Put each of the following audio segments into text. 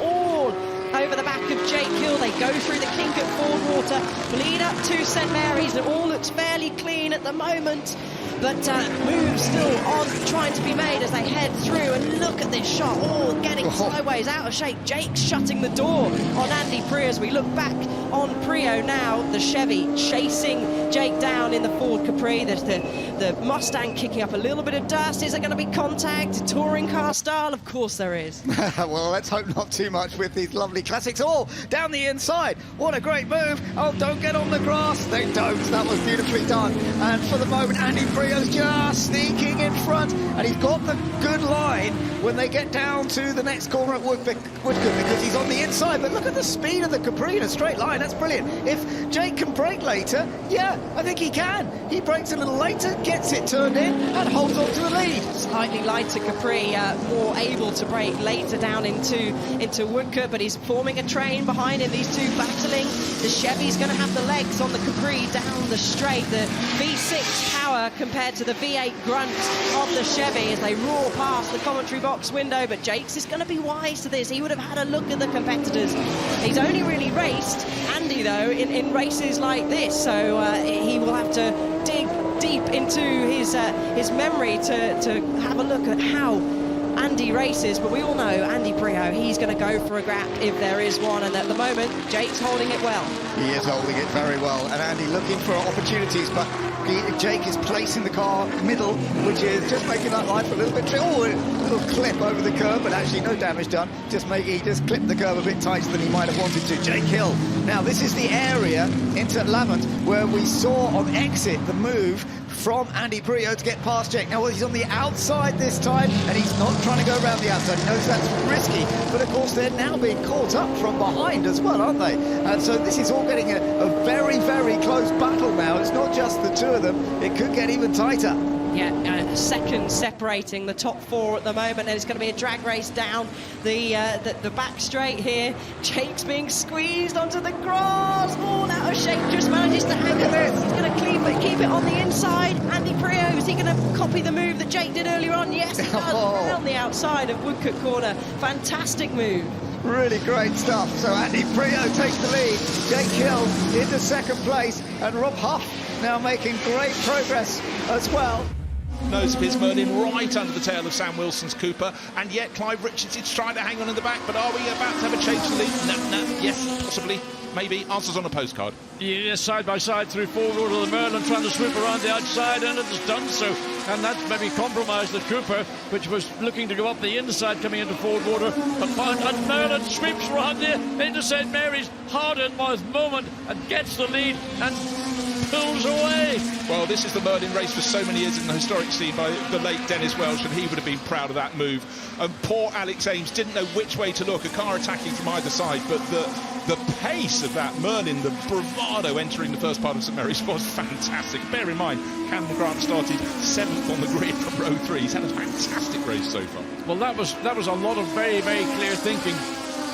all over the back of Jake Hill. They go through the kink at Ford Water, lead up to St Mary's. It all looks fairly clean at the moment, but moves still on, trying to be made as they head through. And look at this shot, all getting sideways, out of shape. Jake shutting the door on Andy Prio. As we look back on Prio now, the Chevy chasing Jake down in the Ford Capri. There's the Mustang kicking up a little bit of dust. Is there going to be contact? Touring car style? Of course there is. Well, let's hope not too much with these lovely classics. All down the inside. What a great move. Oh, don't get on the grass. They don't. That was beautifully done. And for the moment, Andy Prio's just sneaking in front. And he's got the good line when they get down to the next corner at Woodcote, because he's on the inside. But look at the speed of the Capri in a straight line. That's brilliant. If Jake can brake later, yeah, I think he can. He brakes a little later, gets it turned in, and holds on to the lead. Slightly lighter Capri, more able to brake later down into Woodcote, but he's forming a train behind him. These two battling. The Chevy's going to have the legs on the Capri down the straight. The V6 power compared to the V8 grunt of the Chevy as they roar past the commentary box window. But Jakes is going to be wise to this. He would have had a look at the competitors. He's only really raced Andy, though, in races like this, so he will have to dig deep into his memory to have a look at how Andy races. But we all know Andy Prio, he's going to go for a grab if there is one, and at the moment Jake's holding it well. He is holding it very well, and Andy looking for opportunities, but Jake is placing the car middle, which is just making that life a little bit a little clip over the curb, but actually no damage done. He just clipped the curb a bit tighter than he might have wanted to. Jake Hill. Now this is the area into Lavant where we saw on exit the move from Andy Prio to get past Jake. Now, well, he's on the outside this time, and he's not trying to go around the outside. He knows that's risky, but of course they're now being caught up from behind as well, aren't they? And so this is all getting a very, very close battle now. It's not just the two of them. It could get even tighter. Yeah, seconds separating the top four at the moment, and it's going to be a drag race down the back straight here. Jake's being squeezed onto the grass, all out of shape, just manages to hang it. He's going to keep it on the inside. Andy Prio, is he going to copy the move that Jake did earlier on? Yes, he does. Around the outside of Woodcote Corner. Fantastic move. Really great stuff. So Andy Prio takes the lead. Jake Hill into second place, and Rob Huff now making great progress as well. Nose of his Merlin right under the tail of Sam Wilson's Cooper, and yet Clive Richards is trying to hang on in the back. But are we about to have a change to the lead? No, yes, possibly, maybe. Answers on a postcard. Yes, side by side through forward of the Merlin, trying to swoop around the outside, and it's done so. And that's maybe compromised the Cooper, which was looking to go up the inside coming into Ford Water. And Merlin sweeps around there into St Mary's, hard in with moment, and gets the lead and pulls away. Well, this is the Merlin race for so many years in the historic scene by the late Dennis Welsh, and he would have been proud of that move. And poor Alex Ames didn't know which way to look, a car attacking from either side, but the pace of that Merlin, the bravado entering the first part of St Mary's was fantastic. Bear in mind, Cameron Grant started 7th on the grid from row 3. He's had a fantastic race so far. Well, that was a lot of very, very clear thinking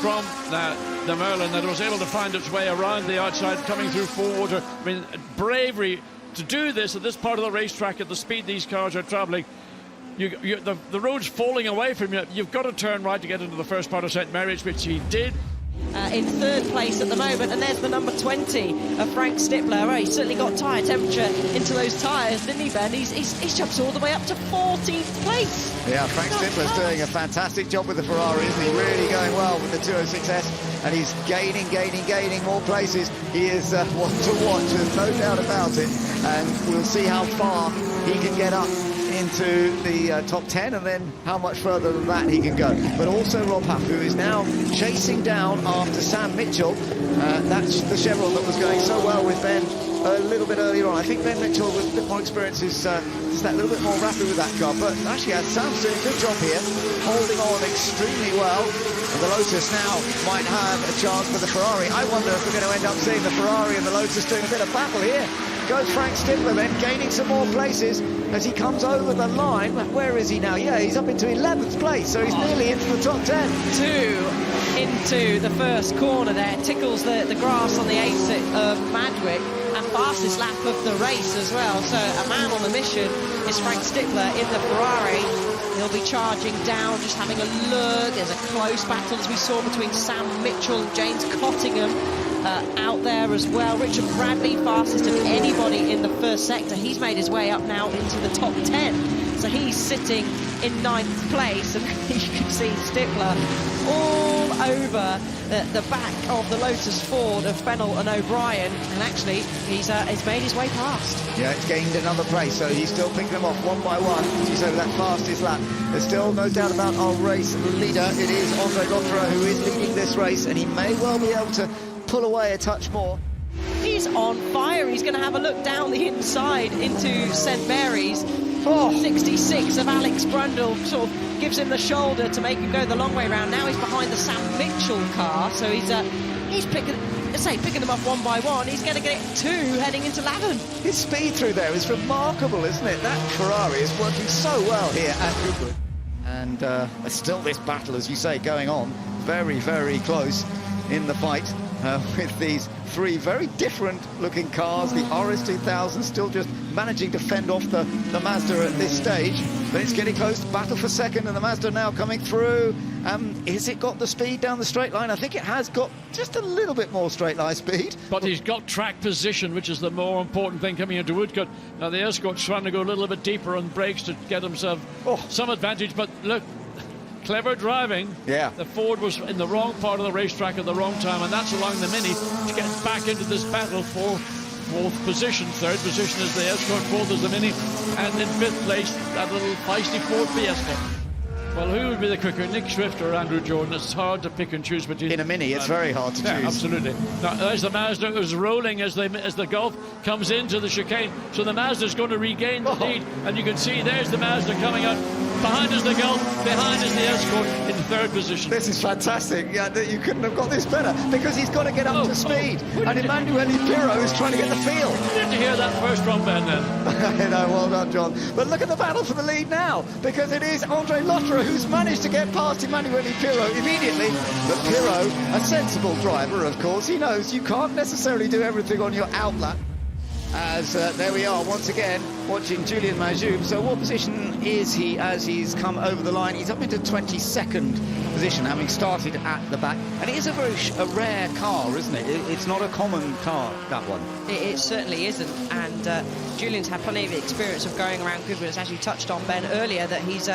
from the Merlin, that it was able to find its way around the outside, coming through Ford Water. I mean, bravery to do this at this part of the racetrack at the speed these cars are travelling. The road's falling away from you. You've got to turn right to get into the first part of St Mary's, which he did. In third place at the moment, and there's the number 20 of Frank Stippler. Well, he certainly got tyre temperature into those tyres, didn't he, Ben? He's jumped all the way up to 14th place. Yeah, Frank Stippler's doing a fantastic job with the Ferrari, isn't he? Really going well with the 206S, and he's gaining more places. He is one to watch, there's no doubt about it, and we'll see how far he can get up into the top 10, and then how much further than that he can go. But also Rob Huff, who is now chasing down after Sam Mitchell. That's the Chevron that was going so well with Ben a little bit earlier on. I think Ben Mitchell, with a bit more experience, is that little bit more rapid with that car. But actually, Sam's doing a good job here, holding on extremely well. And the Lotus now might have a chance for the Ferrari. I wonder if we're going to end up seeing the Ferrari and the Lotus doing a bit of battle here. Goes Frank Stippler then, gaining some more places as he comes over the line. Where is he now? Yeah, he's up into 11th place, so he's nearly into the top 10. Into the first corner there, tickles the grass on the exit of Madwick, and fastest lap of the race as well. So a man on the mission is Frank Stippler in the Ferrari. he'll be charging down, just having a look. There's a close battle, as we saw, between Sam Mitchell and James Cottingham out there as well. Richard Bradley, fastest of anybody in the first sector. He's made his way up now into the top 10. So he's sitting in 9th place, and you can see Stifler all over the back of the Lotus Ford of Fennell and O'Brien, and actually he's made his way past. Yeah, it's gained another place, so he's still picking them off one by one. He's over that fastest lap. There's still no doubt about our race leader. It is Audrain Motorsport who is leading this race, and he may well be able to pull away a touch more. He's on fire. He's going to have a look down the inside into St Mary's. 66 of Alex Brundle sort of gives him the shoulder to make him go the long way round. Now he's behind the Sam Mitchell car, so he's picking them up one by one. He's going to get 2 heading into Lavin. His speed through there is remarkable, isn't it? That Ferrari is working so well here at Goodwood. And there's still this battle, as you say, going on. Very, very close in the fight with these 3 very different looking cars. The RS2000 still just managing to fend off the Mazda at this stage, but it's getting close. Battle for second, and the Mazda now coming through. Has it got the speed down the straight line? I think it has got just a little bit more straight line speed. But he's got track position, which is the more important thing coming into Woodcote. Now the Escort's trying to go a little bit deeper on brakes to get himself some advantage, but look, clever driving. Yeah. The Ford was in the wrong part of the racetrack at the wrong time, and that's allowing the Mini to get back into this battle for 4th position. 3rd position is the Escort, 4th is the Mini, and in 5th place, that little feisty Ford Fiesta. Well, who would be the quicker, Nick Swift or Andrew Jordan? It's hard to pick and choose between. In a Mini, it's very hard to choose. Absolutely. Now, there's the Mazda who's rolling as the Gulf comes into the chicane. So the Mazda's going to regain the lead, and you can see there's the Mazda coming out. Behind is the Gulf, behind is the Escort in 3rd position. This is fantastic. Yeah, you couldn't have got this better, because he's got to get up to speed. And Emanuele Pirro is trying to get the feel. Didn't you hear that first from Ben then? No, well done, John. But look at the battle for the lead now, because it is Audrain Motorsport who's managed to get past Emanuele Pirro immediately. But Pirro, a sensible driver, of course, he knows you can't necessarily do everything on your outlap. As there we are once again watching Julien Majoub. So what position is he as he's come over the line? He's up into 22nd position, having started at the back. And it is a rare car, isn't it? It's not a common car, that one. It certainly isn't. And Julian's had plenty of experience of going around Goodwood, as you touched on, Ben, earlier, that he's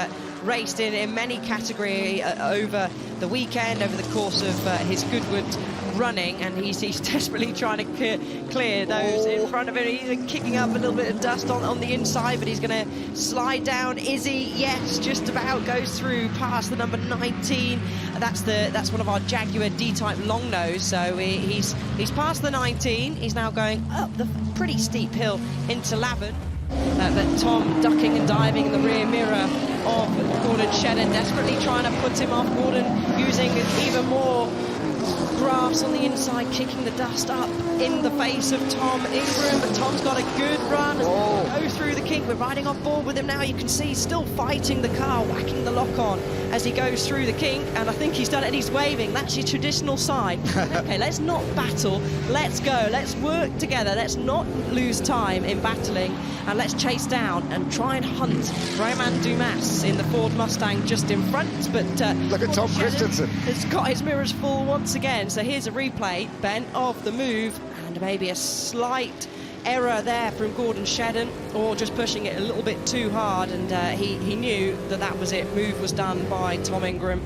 raced in many categories over the weekend, over the course of his Goodwood running, and he's desperately trying to clear those in front of him. He's kicking up a little bit of dust on the inside, but he's going to slide down. Is he? Yes, just about goes through past the number 19. That's one of our Jaguar D-type long nose. So he's past the 19. He's now going up the pretty steep hill into Lavin. But Tom ducking and diving in the rear mirror of Gordon Shedden, desperately trying to put him off. Gordon using even more graphs on the inside, kicking the dust up in the face of Tom Ingram, but Tom's got a good run. Go through the kink. We're riding on board with him now. You can see he's still fighting the car, whacking the lock on as he goes through the kink, and I think he's done it, and he's waving. That's your traditional side. Okay, let's not battle. Let's go. Let's work together. Let's not lose time in battling, and let's chase down and try and hunt Roman Dumas in the Ford Mustang just in front. But look at Tom Christensen. Has got his mirrors full once again. So here's a replay, Ben, of the move, and maybe a slight error there from Gordon Shedden, or just pushing it a little bit too hard, and he knew that was it. Move was done by Tom Ingram.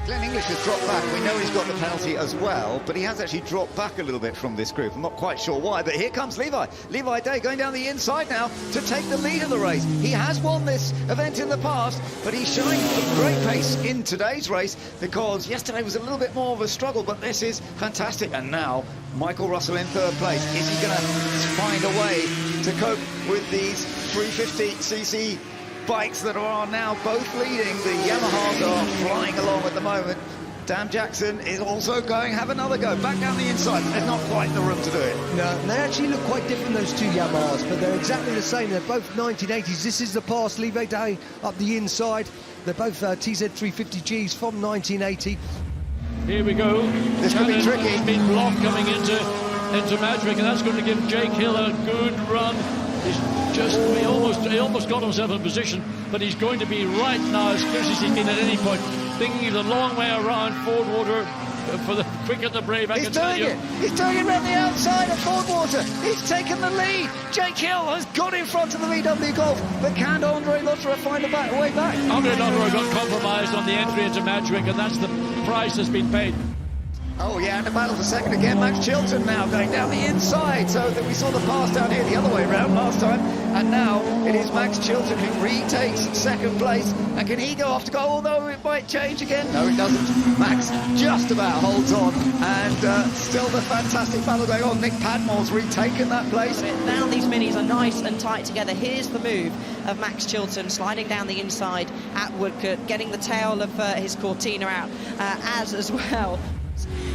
Glenn English has dropped back. We know he's got the penalty as well, but he has actually dropped back a little bit from this group. I'm not quite sure why, but here comes Levi. Levi Day going down the inside now to take the lead of the race. He has won this event in the past, but he's showing great pace in today's race, because yesterday was a little bit more of a struggle, but this is fantastic. And now Michael Russell in 3rd place. Is he going to find a way to cope with these 350cc bikes that are now both leading? The Yamahas are flying along at the moment. Dan Jackson is also going, have another go, back down the inside. There's not quite the room to do it. No, they actually look quite different, those two Yamahas, but they're exactly the same. They're both 1980s. This is the pass, Levi Day up the inside. They're both TZ350Gs from 1980. Here we go. This could be tricky. Been blocked coming into Madrick, and that's going to give Jake Hill a good run. He almost got himself in position, but he's going to be right now as close as he's been at any point, thinking he's a long way around Fordwater for the quick and the brave. He's doing it around the outside of Fordwater. He's taken the lead. Jake Hill has got in front of the VW Golf, but can Audrain Motorsport find a way back? Audrain Motorsport got compromised on the entry into Madgwick, and that's the price that's been paid. Oh yeah, and the battle for second again. Max Chilton now going down the inside, so that we saw the pass down here the other way around last time, and now it is Max Chilton who retakes second place. And can he go off to goal? Although it might change again. No, it doesn't. Max just about holds on, and still the fantastic battle going on. Nick Padmore's retaken that place. Now these minis are nice and tight together. Here's the move of Max Chilton sliding down the inside at Woodcote, getting the tail of his Cortina out as well.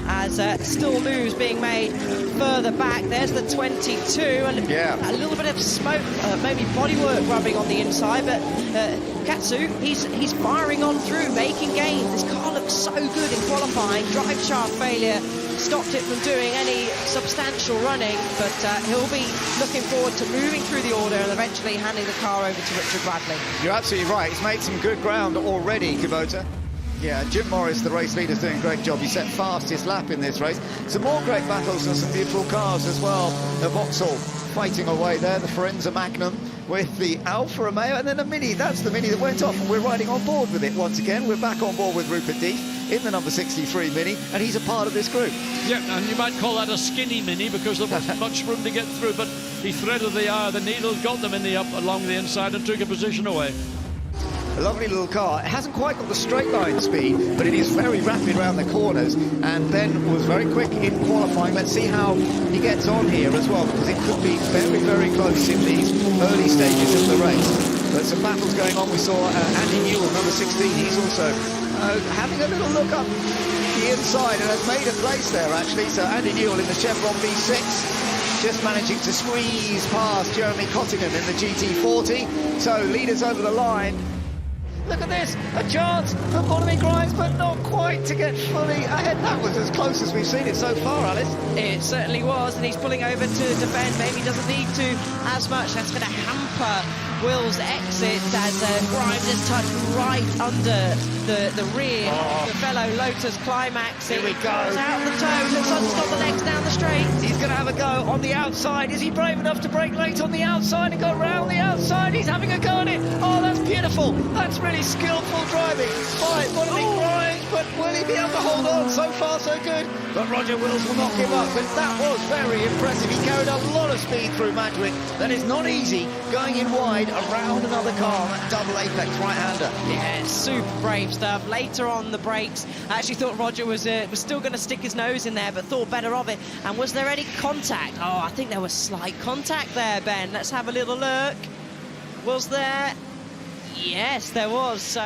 As still moves being made further back. There's the 22, and a little bit of smoke, maybe bodywork rubbing on the inside, but Katsu, he's firing on through, making gains. This car looks so good in qualifying. Drive shaft failure stopped it from doing any substantial running, but he'll be looking forward to moving through the order and eventually handing the car over to Richard Bradley. You're absolutely right. He's made some good ground already, Kubota. Yeah, Jim Morris, the race leader, is doing a great job. He set fastest lap in this race. Some more great battles and some beautiful cars as well. The Vauxhall fighting away there, the Forenza Magnum with the Alfa Romeo, and then the Mini. That's the Mini that went off, and we're riding on board with it once again. We're back on board with Rupert Deef in the number 63 Mini, and he's a part of this group. Yeah, and you might call that a skinny Mini because there wasn't much room to get through, but he threaded the needle, got the Mini up along the inside and took a position away. A lovely little car. It hasn't quite got the straight line speed, but it is very rapid around the corners, and then was very quick in qualifying. Let's see how he gets on here as well, because it could be very, very close in these early stages of the race. But some battles going on. We saw Andy Newell, number 16. He's also having a little look up the inside and has made a place there, actually. So Andy Newell in the Chevron V6. Just managing to squeeze past Jeremy Cottingham in the GT40. So leaders over the line. Look at this, a chance for Bonamy Grimes, but not quite to get fully ahead. That was as close as we've seen it so far, Alice. It certainly was, and he's pulling over to defend. Maybe doesn't need to as much. That's going to hamper Will's exit as Grimes is tucked right under the rear of the fellow Lotus Climax. Here we go. Out the toes and suddenly stop the legs down the straight. He's going to have a go on the outside. Is he brave enough to brake late on the outside and go round the outside? He's having a go at it. Oh, that's beautiful. That's really skillful driving by Bonamy Grimes, but will he be able to hold on? So far, so good. But Roger Wills will not give up, but that was very impressive. He carried a lot of speed through Madgwick. That is not easy, going in wide around another car, that double apex right-hander. Yeah, super brave stuff. Later on the brakes, I actually thought Roger was still going to stick his nose in there, but thought better of it. And was there any contact? Oh, I think there was slight contact there, Ben. Let's have a little look. Was there? Yes, there was. So